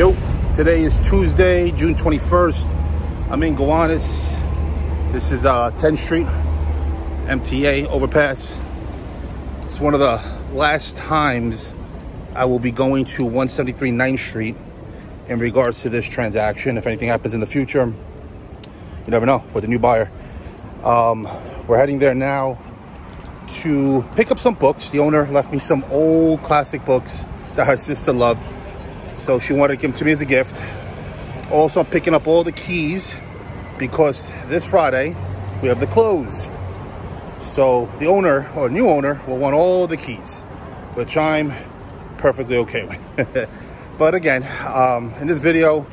Yo, today is Tuesday, June 21st. I'm in Gowanus. This is 10th Street, MTA overpass. It's one of the last times I will be going to 173 9th Street in regards to this transaction. If anything happens in the future, you never know with a new buyer. We're heading there now to pick up some books. The owner left me some old classic books that her sister loved, so she wanted to give them to me as a gift. Also, I'm picking up all the keys because this Friday we have the close. So the owner, or new owner, will want all the keys, which I'm perfectly okay with. But again, in this video,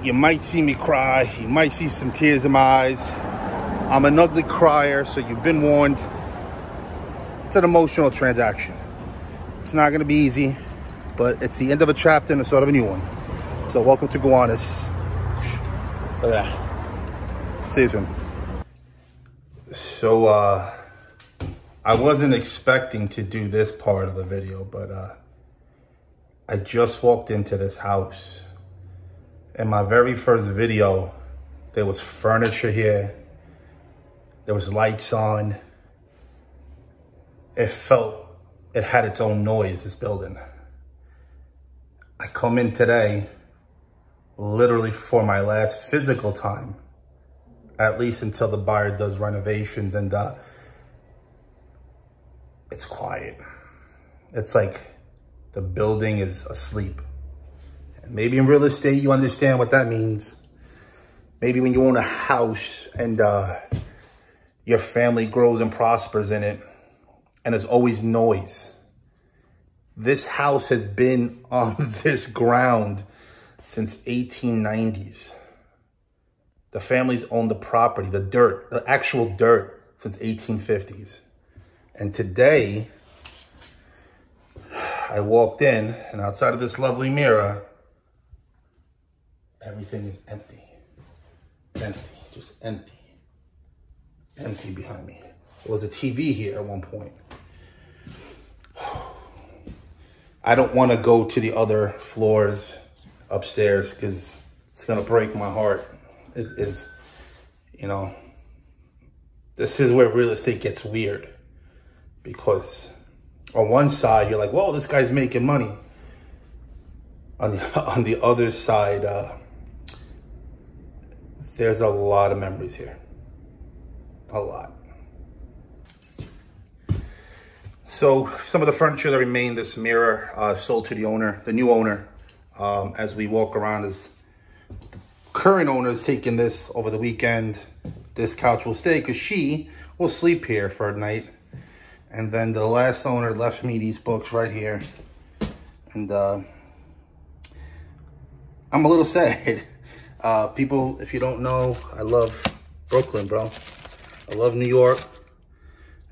you might see me cry. You might see some tears in my eyes. I'm an ugly crier, so you've been warned. It's an emotional transaction. It's not going to be easy, but it's the end of a chapter and the start of a new one. So welcome to Gowanus. Look at that. See you soon. So I wasn't expecting to do this part of the video, but I just walked into this house. In my very first video, there was furniture here. There was lights on. It had its own noise, this building. I come in today, literally for my last physical time, at least until the buyer does renovations, and it's quiet. It's like the building is asleep. And maybe in real estate, you understand what that means. Maybe when you own a house and your family grows and prospers in it, and there's always noise. This house has been on this ground since 1890s. The family's owned the property, the dirt, the actual dirt, since 1850s. And today, I walked in, and outside of this lovely mirror, everything is empty. Empty, just empty. Empty behind me. There was a TV here at one point. I don't want to go to the other floors upstairs because it's going to break my heart. It's, you know, this is where real estate gets weird, because on one side, you're like, whoa, this guy's making money. On the other side, there's a lot of memories here. A lot. So some of the furniture that remained, this mirror, sold to the owner, the new owner. As we walk around, as the current owner is taking this over the weekend. This couch will stay because she will sleep here for a night. And then the last owner left me these books right here. And I'm a little sad. People, if you don't know, I love Brooklyn, bro. I love New York.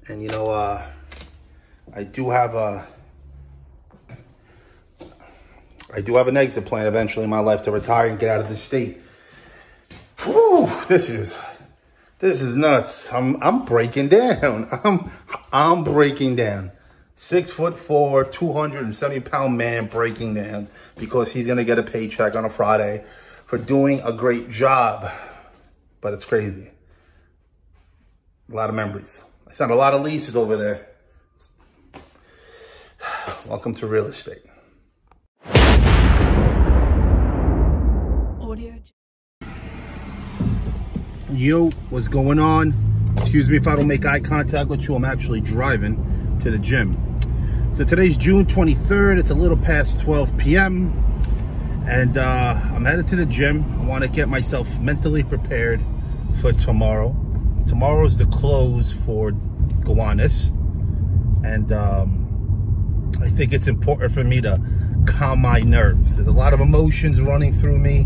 And you know, I do have an exit plan eventually in my life to retire and get out of this state. Whew, this is nuts. I'm breaking down. I'm breaking down. 6'4", 270-pound man breaking down because he's gonna get a paycheck on a Friday for doing a great job. But it's crazy. A lot of memories. I signed a lot of leases over there. Welcome to real estate. Audio. Yo, what's going on? Excuse me if I don't make eye contact with you. I'm actually driving to the gym. So today's June 23rd. It's a little past 12 p.m. And I'm headed to the gym. I want to get myself mentally prepared for tomorrow. Tomorrow's the close for Gowanus. And I think it's important for me to calm my nerves. There's a lot of emotions running through me.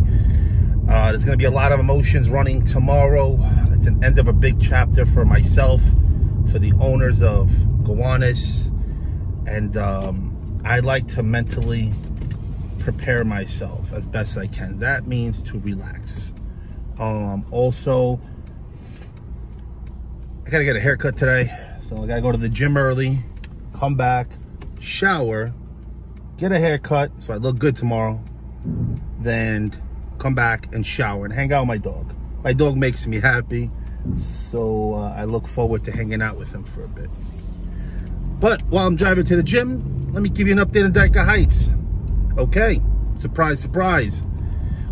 There's going to be a lot of emotions running tomorrow. It's an end of a big chapter for myself, for the owners of Gowanus. And I like to mentally prepare myself as best I can. That means to relax. Also, I got to get a haircut today. So I got to go to the gym early, come back, shower, get a haircut so I look good tomorrow. than come back and shower and hang out with my dog. My dog makes me happy, so I look forward to hanging out with him for a bit. But while I'm driving to the gym, let me give you an update on Dyker Heights. Okay, surprise, surprise.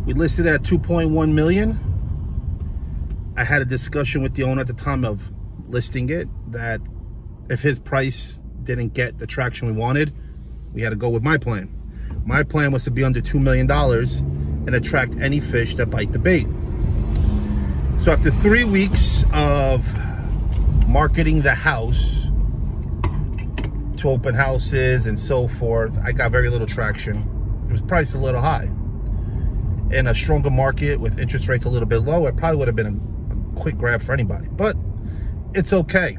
We listed at 2.1 million. I had a discussion with the owner at the time of listing it that if his price didn't get the traction we wanted, we had to go with my plan. My plan was to be under $2 million and attract any fish that bite the bait. So after 3 weeks of marketing the house to open houses and so forth, I got very little traction. It was priced a little high. In a stronger market with interest rates a little bit lower, it probably would have been a quick grab for anybody, but it's okay.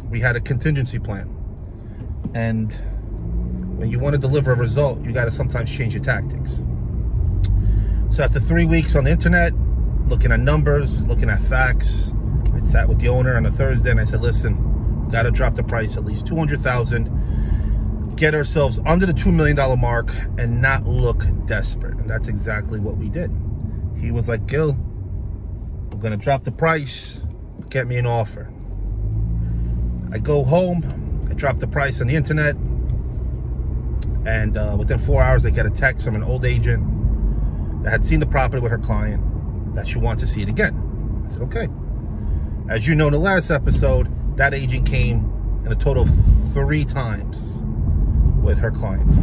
We had a contingency plan, and when you want to deliver a result, you got to sometimes change your tactics. So after 3 weeks on the internet, looking at numbers, looking at facts, I sat with the owner on a Thursday and I said, listen, got to drop the price at least 200,000, get ourselves under the $2 million mark and not look desperate. And that's exactly what we did. He was like, Gil, we're going to drop the price, get me an offer. I go home, I drop the price on the internet, and within 4 hours I get a text from an old agent that had seen the property with her client that she wants to see it again. I said, okay. As you know, in the last episode, that agent came in a total of 3 times with her clients.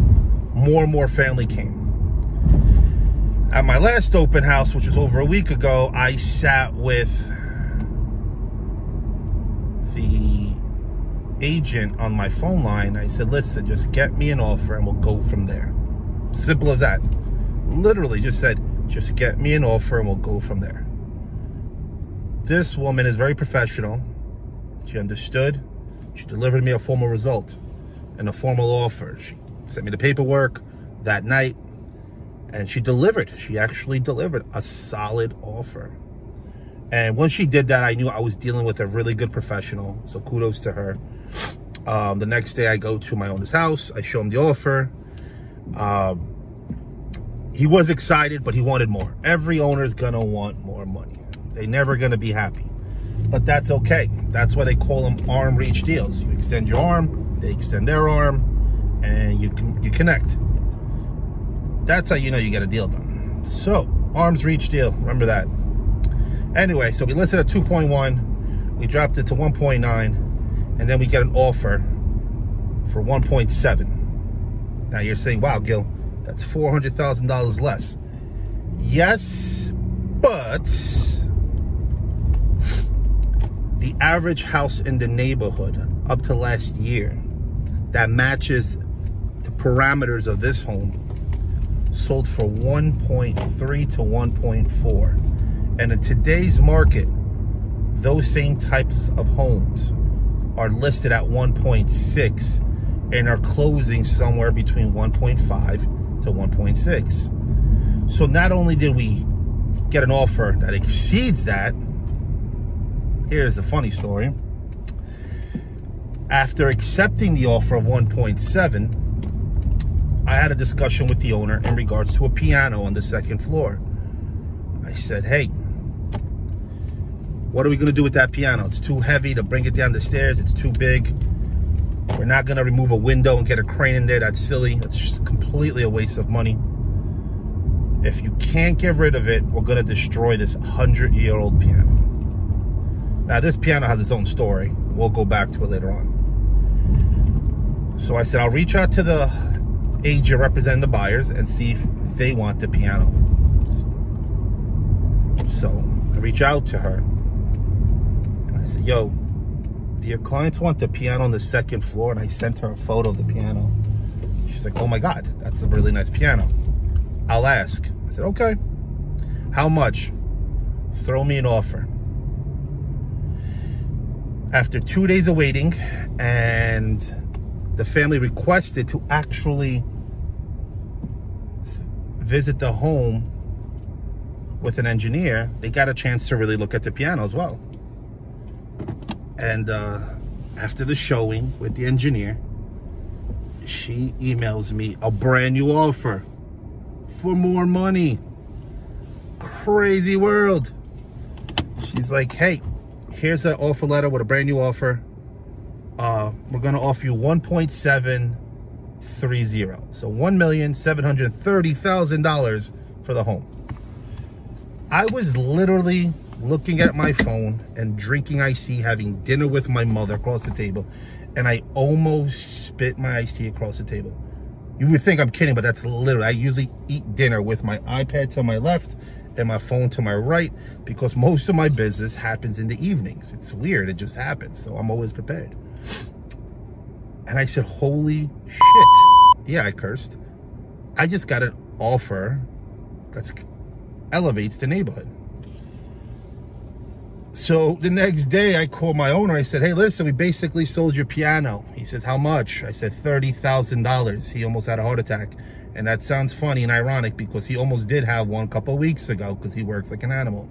More and more family came. At my last open house, which was over a week ago, I sat with the agent on my phone line. I said, listen, just get me an offer and we'll go from there. Simple as that. Literally just said, just get me an offer and we'll go from there. This woman is very professional. She understood. She delivered me a formal result and a formal offer. She sent me the paperwork that night. And she delivered. She actually delivered a solid offer. And when she did that, I knew I was dealing with a really good professional. So kudos to her. The next day, I go to my owner's house. I show him the offer. He was excited, but he wanted more. Every owner is going to want more money. They're never going to be happy. But that's okay. That's why they call them arm reach deals. You extend your arm, they extend their arm, and you connect. That's how you know you get a deal done. So, arms reach deal. Remember that. Anyway, so we listed at 2.1. We dropped it to 1.9. And then we get an offer for 1.7. Now you're saying, wow, Gil, that's $400,000 less. Yes, but the average house in the neighborhood up to last year that matches the parameters of this home sold for 1.3 to 1.4. And in today's market, those same types of homes are listed at 1.6 and are closing somewhere between 1.5 to 1.6. So not only did we get an offer that exceeds that, here's the funny story. After accepting the offer of 1.7, I had a discussion with the owner in regards to a piano on the second floor. I said, hey, what are we gonna do with that piano? It's too heavy to bring it down the stairs. It's too big. We're not gonna remove a window and get a crane in there. That's silly. That's just completely a waste of money. If you can't get rid of it, we're gonna destroy this 100-year-old piano. Now, this piano has its own story. We'll go back to it later on. So I said, I'll reach out to the agent representing the buyers and see if they want the piano. So I reach out to her and I said, yo, do your clients want the piano on the second floor? And I sent her a photo of the piano. She's like, oh my God, that's a really nice piano. I'll ask. I said, okay. How much? Throw me an offer. After 2 days of waiting, and the family requested to actually visit the home with an engineer, they got a chance to really look at the piano as well. And after the showing with the engineer, she emails me a brand new offer for more money. Crazy world. She's like, hey, here's an offer letter with a brand new offer. We're gonna offer you 1.730. So $1,730,000 for the home. I was literally looking at my phone and drinking iced tea, having dinner with my mother across the table, and I almost spit my iced tea across the table. You would think I'm kidding, but that's literally, I usually eat dinner with my iPad to my left and my phone to my right, because most of my business happens in the evenings. It's weird, it just happens, so I'm always prepared. And I said, holy shit. Yeah, I cursed. I just got an offer that elevates the neighborhood. So the next day I called my owner. I said, hey, listen, we basically sold your piano. He says, how much? I said, $30,000. He almost had a heart attack. And that sounds funny and ironic because he almost did have one a couple of weeks ago because he works like an animal.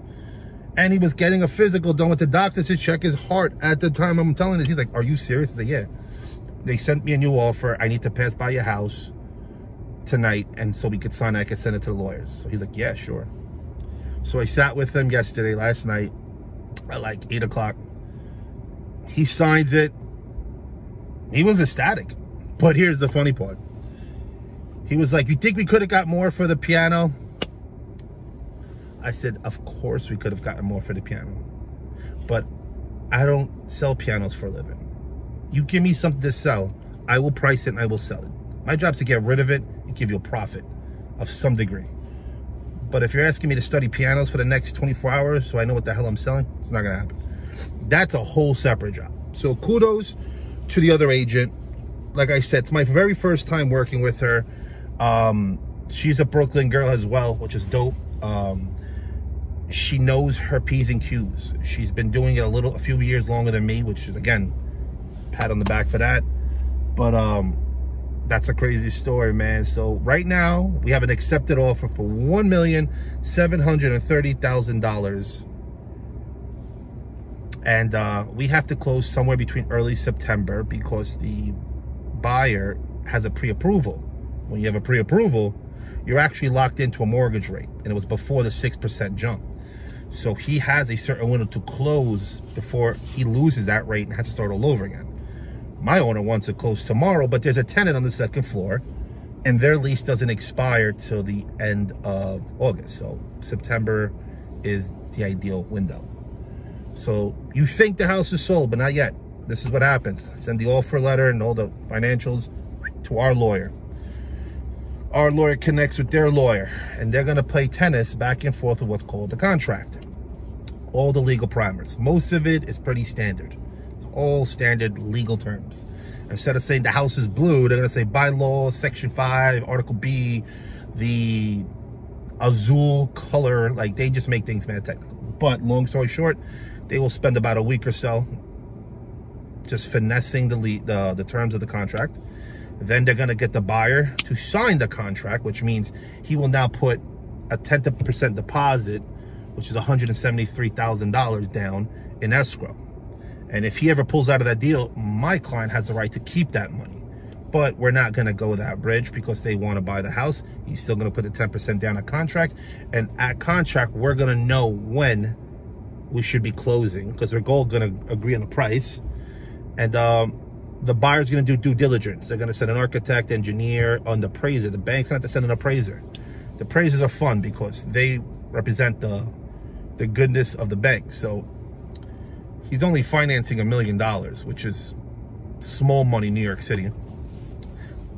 And he was getting a physical done with the doctor to check his heart at the time I'm telling this. He's like, are you serious? I said, yeah. They sent me a new offer. I need to pass by your house tonight, and so we could sign it. I could send it to the lawyers. So he's like, yeah, sure. So I sat with him last night at like 8 o'clock. He signs it. He was ecstatic. But here's the funny part. He was like, you think we could have got more for the piano? I said, of course we could have gotten more for the piano. But I don't sell pianos for a living. You give me something to sell, I will price it and I will sell it. My job's to get rid of it and give you a profit of some degree. But if you're asking me to study pianos for the next 24 hours so I know what the hell I'm selling, it's not gonna happen. That's a whole separate job. So kudos to the other agent. Like I said, it's my very first time working with her. She's a Brooklyn girl as well, which is dope. She knows her P's and Q's. She's been doing it a few years longer than me, which is, again, pat on the back for that. But that's a crazy story, man. So right now we have an accepted offer for $1,730,000, and we have to close somewhere between early September because the buyer has a pre-approval. When you have a pre-approval, you're actually locked into a mortgage rate, and it was before the 6% jump. So he has a certain window to close before he loses that rate and has to start all over again. My owner wants to close tomorrow, but there's a tenant on the second floor and their lease doesn't expire till the end of August. So September is the ideal window. So you think the house is sold, but not yet. This is what happens. Send the offer letter and all the financials to our lawyer. Our lawyer connects with their lawyer, and they're going to play tennis back and forth with what's called the contract. All the legal parameters. Most of it is pretty standard. It's all standard legal terms. Instead of saying the house is blue, they're going to say by law, Section 5, Article B, the azul color. Like, they just make things mad technical. But long story short, they will spend about a week or so just finessing the terms of the contract. Then they're going to get the buyer to sign the contract, which means he will now put a 10% deposit, which is $173,000 down in escrow. And if he ever pulls out of that deal, my client has the right to keep that money. But we're not going to go that bridge because they want to buy the house. He's still going to put the 10% down at contract. And at contract, we're going to know when we should be closing because we're all going to agree on the price. And the buyer's going to do due diligence. They're going to send an architect, engineer, an appraiser. The bank's going to have to send an appraiser. The appraisers are fun because they represent the goodness of the bank. So he's only financing $1 million, which is small money in New York City.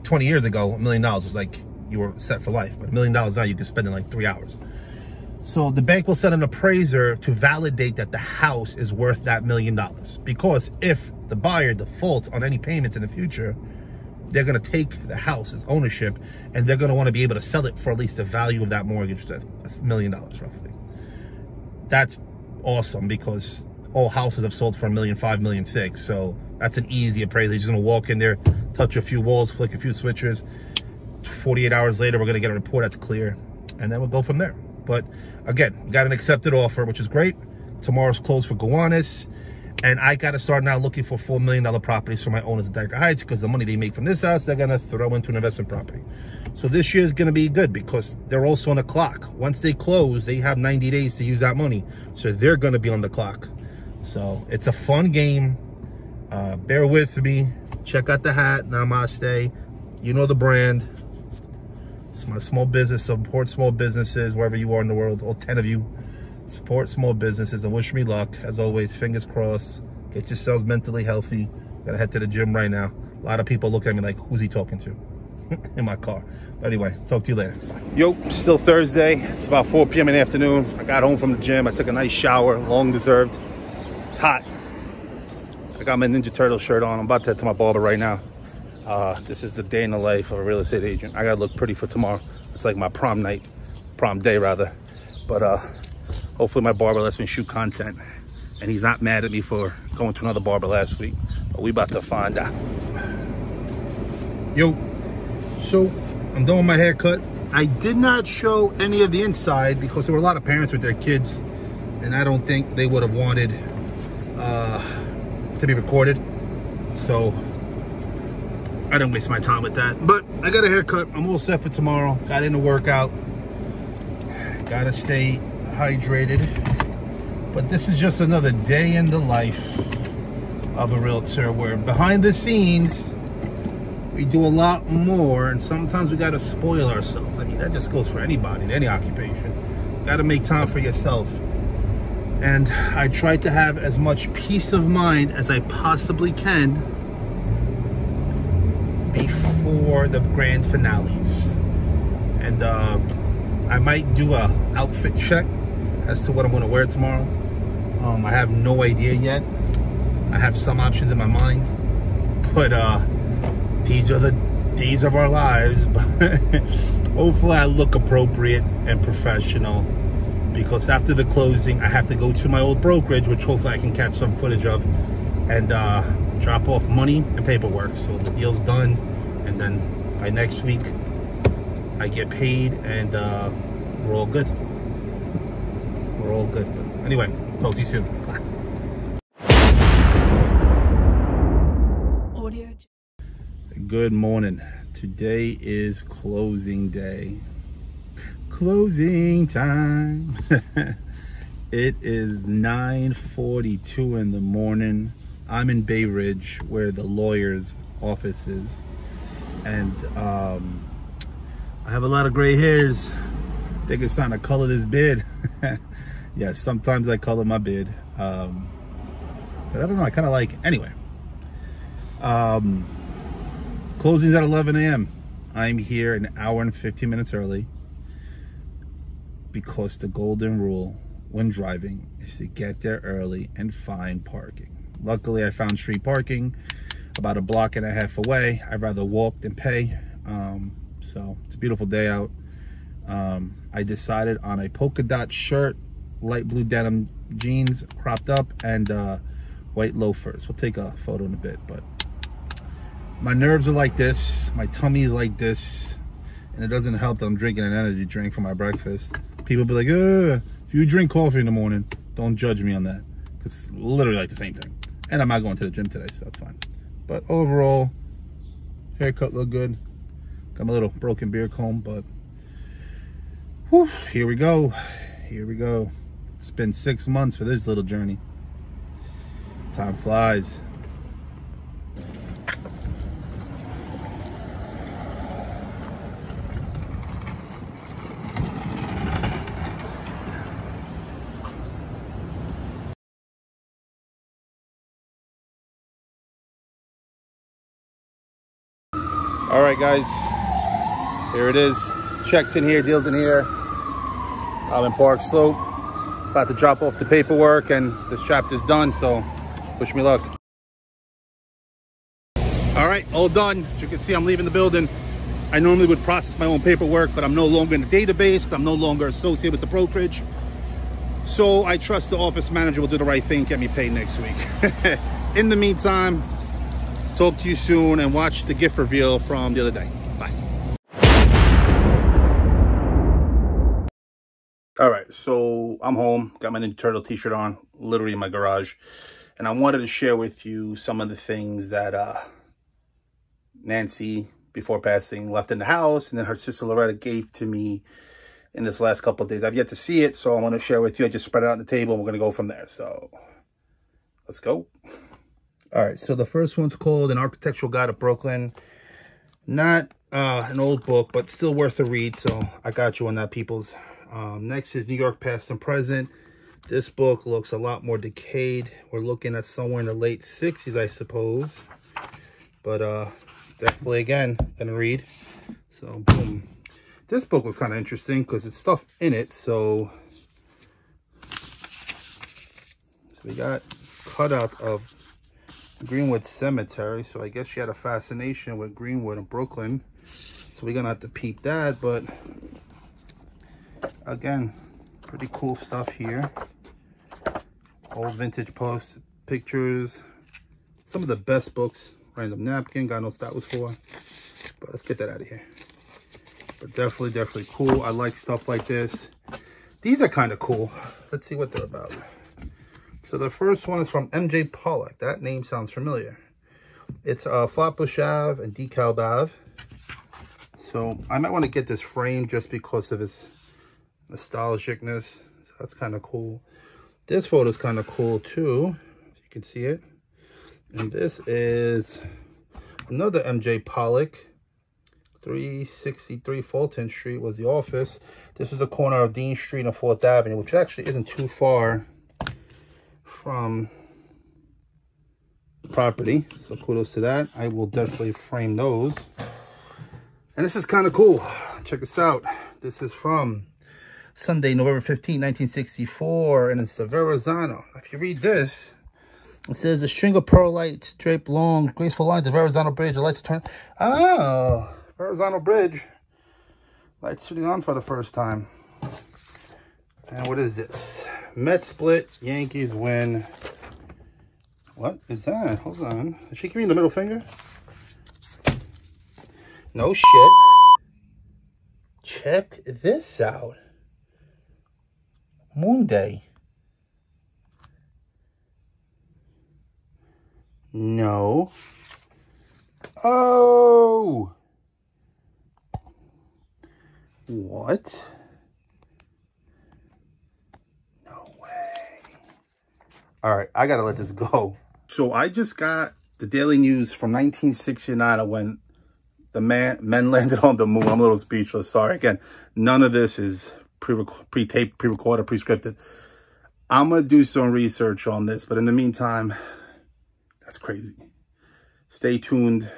20 years ago, $1 million was like you were set for life. But $1 million now you can spend in like 3 hours. So the bank will send an appraiser to validate that the house is worth that $1 million. Because if the buyer defaults on any payments in the future, they're going to take the house as ownership, and they're going to want to be able to sell it for at least the value of that mortgage, $1 million roughly. That's awesome because all houses have sold for $1.5 million, $1.6 million. So that's an easy appraisal. He's just going to walk in there, touch a few walls, flick a few switches. 48 hours later, we're going to get a report that's clear, and then we'll go from there. But again, we got an accepted offer, which is great. Tomorrow's closed for Gowanus. And I got to start now looking for $4 million properties for my owners at Dyker Heights, because the money they make from this house, they're going to throw into an investment property. So this year is going to be good because they're also on the clock. Once they close, they have 90 days to use that money. So they're going to be on the clock. So it's a fun game. Bear with me. Check out the hat. Namaste. You know the brand. It's my small business. Support small businesses wherever you are in the world. All 10 of you. Support small businesses and wish me luck. As always, fingers crossed. Get yourselves mentally healthy. Gotta head to the gym right now. A lot of people look at me like, who's he talking to? In my car. But anyway, talk to you later. Bye. Yo, still Thursday. It's about 4 p.m. in the afternoon. I got home from the gym. I took a nice shower, long deserved. It's hot. I got my Ninja Turtle shirt on. I'm about to head to my barber right now. This is the day in the life of a real estate agent. I gotta look pretty for tomorrow. It's like my prom night, prom day rather. But hopefully my barber lets me shoot content and he's not mad at me for going to another barber last week. But we about to find out. Yo, so I'm done with my haircut. I did not show any of the inside because there were a lot of parents with their kids and I don't think they would have wanted to be recorded. So I didn't waste my time with that. But I got a haircut. I'm all set for tomorrow. Got in a workout. Gotta stay hydrated. But this is just another day in the life of a realtor where behind the scenes we do a lot more, and sometimes we gotta spoil ourselves. I mean, that just goes for anybody in any occupation. You gotta make time for yourself. And I try to have as much peace of mind as I possibly can before the grand finales. And I might do a outfit check as to what I'm gonna wear tomorrow. I have no idea yet. I have some options in my mind, but these are the days of our lives. Hopefully I look appropriate and professional, because after the closing I have to go to my old brokerage, which hopefully I can catch some footage of, and drop off money and paperwork. So the deal's done, and then by next week I get paid, and we're all good. We're all good. But anyway, talk to you soon. Bye. Good morning. Today is closing day. Closing time. It is 9:42 in the morning. I'm in Bay Ridge, where the lawyer's office is, and I have a lot of gray hairs. I think it's time to color this beard. Yeah, sometimes I color my beard, but I don't know, I kind of like it. Anyway, closing's at 11 a.m. I'm here an hour and 15 minutes early, because the golden rule when driving is to get there early and find parking. Luckily, I found street parking about a block and a half away. I'd rather walk than pay. So it's a beautiful day out. I decided on a polka dot shirt, light blue denim jeans, cropped up, and white loafers. We'll take a photo in a bit, but my nerves are like this, my tummy is like this, and it doesn't help that I'm drinking an energy drink for my breakfast. People be like, if you drink coffee in the morning, don't judge me on that, because it's literally like the same thing. And I'm not going to the gym today, so that's fine. But overall, haircut look good. Got my little broken beard comb, but whew, here we go. Here we go. It's been 6 months for this little journey. Time flies. All right, guys, here it is. Checks in here, deals in here. I'm in Park Slope, about to drop off the paperwork, and this chapter's done, so wish me luck. All right, all done. As you can see, I'm leaving the building. I normally would process my own paperwork, but I'm no longer in the database because I'm no longer associated with the brokerage. So I trust the office manager will do the right thing, get me paid next week. In the meantime, talk to you soon, and watch the gift reveal from the other day. Bye. All right, so I'm home. Got my Ninja Turtle t-shirt on, literally in my garage. And I wanted to share with you some of the things that Nancy, before passing, left in the house, and then her sister Loretta gave to me in this last couple of days. I've yet to see it, so I want to share with you. I just spread it out on the table, and we're going to go from there. So let's go. All right, so the first one's called An Architectural Guide of Brooklyn. Not an old book, but still worth a read, so I got you on that, peoples. Next is New York Past and Present. This book looks a lot more decayed. We're looking at somewhere in the late 60s, I suppose. But definitely, again, gonna read. So, boom. This book was kind of interesting because it's stuff in it, so we got cutouts of Greenwood Cemetery, so I guess she had a fascination with Greenwood in Brooklyn, so we're gonna have to peep that. But again, pretty cool stuff here. Old vintage post pictures, some of the best books. Random napkin, God knows what that was for, but let's get that out of here. But definitely cool. I like stuff like this. These are kind of cool. Let's see what they're about. So the first one is from M.J. Pollock. That name sounds familiar. It's Flatbush Ave and DeKalb Ave. So I might want to get this framed just because of its nostalgicness. So that's kind of cool. This photo is kind of cool too, if you can see it. And this is another M.J. Pollock. 363 Fulton Street was the office. This is the corner of Dean Street and 4th Avenue, which actually isn't too far from the property, so kudos to that. I will definitely frame those. And this is kind of cool. Check this out. This is from Sunday, November 15, 1964, and it's the Verrazano. If you read this, it says a string of pearl lights draped long, graceful lines of Verrazano Bridge. The lights turn. Oh, Verrazano Bridge. Lights turning on for the first time. And what is this? Mets split, Yankees win. What is that? Hold on. Is she giving me the middle finger? No shit. Check this out. Moon Day. No. Oh. What? All right, I gotta let this go. So I just got the Daily News from 1969 when the men landed on the moon. I'm a little speechless. Sorry. Again, none of this is pre-taped, pre-recorded, pre-scripted. I'm gonna do some research on this, but in the meantime, that's crazy. Stay tuned.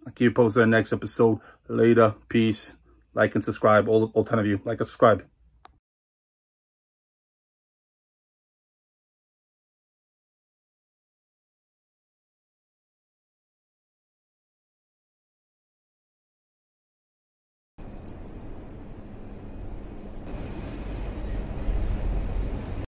I'll keep you posted on the next episode. Later. Peace. Like and subscribe. All 10 of you. Like and subscribe.